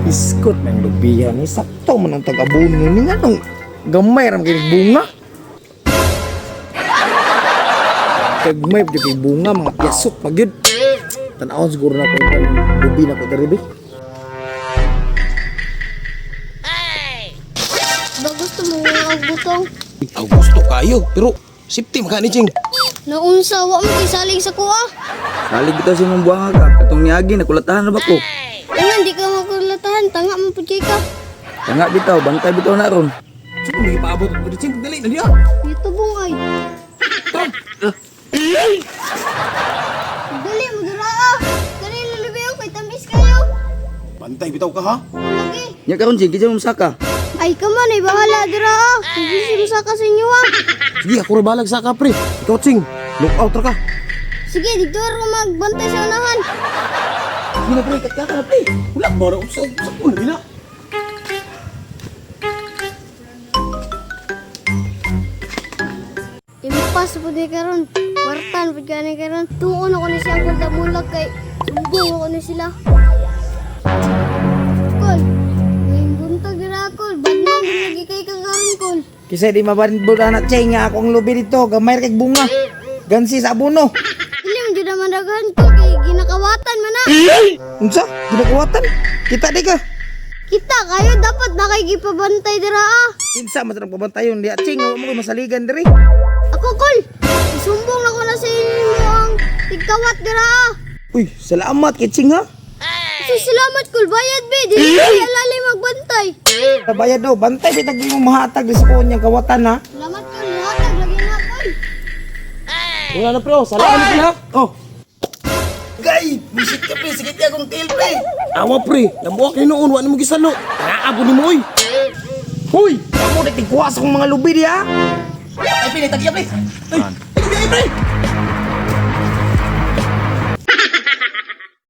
Iskot ng lubihan ni sakto man ang tagabuno ni nga nung gamay ram kay bunga. Kagmay pud kay bunga mga piyasot pagyud. Tan-awon siguro na ko yung lubi na ko diri be. Ba gusto mo ang butong? Gusto kayo, pero safety maka ni Ching. Naunsa, wa mo isalig sa kuha. Salig bitaw si mong buhanga ka. Katong niagi, nakulatahan na ba ko? Nga, di ka makulatahan. Tanga mo po, ka. Tanga bitaw, bantay bitaw na ron. Sige, may paabot ko ni Ching. Dali, dali Ito bong ay. Dali mo dira ah. Dali lulubiyo kay tamis kayo. Bantay bitaw ka ha? Lagi. Nya karon Ching, kinsa mong saka? Ay ka man ay bahala dira ah. Hindi mo sa inyo ah. Sige, ako rin balag sa kapre. Ikaw Ching, look out ra ka. Sige, dito ka magbantay sa unahan. Hindi na pre, katka ka na pre. Wala, bara usap ko na gina. Impas po di karon. Kwartan po gani karon. Tuon ako ni siya kung damulag kay sumbong ako ni sila. Kol, ngayong buntag dira kol. Badmang lagi kay kagaron kol. Kisay di mabanbud anak chay nga akong lubi dito gamay kay bunga. Gansi sa abono. Dili mo jud man daghan kol kay ginakawatan man na. Unsa? Ginakuwatan? Kita di ka. Kita kayo dapat nakikipabantay dira ah. Kinsa man sa pabantayon di ching mo ko masaligan diri. Ako kol, isumbong na ko na sa inyo ang tigkawat dira ah. Uy, salamat kay Ching ha. So, salamat kol, bayad be. Dili ko alalay magbantay. Bayad do, bantay bitag mo mahatag sa konyang kawatan ha. Salamat kol, hatag lagi na kol. Wala na pre, oh. Salamat pre ha. Oh. Gay, musik ka pre, sige tiya kong tail pre. Awa pre, namuha kayo noon, wala mo gisalo. Naabo ni mo oy. Hoy, kamu na tigkuha sa kong mga lubi di ha. Ay pre, tagya pre. Ay, ay, pre.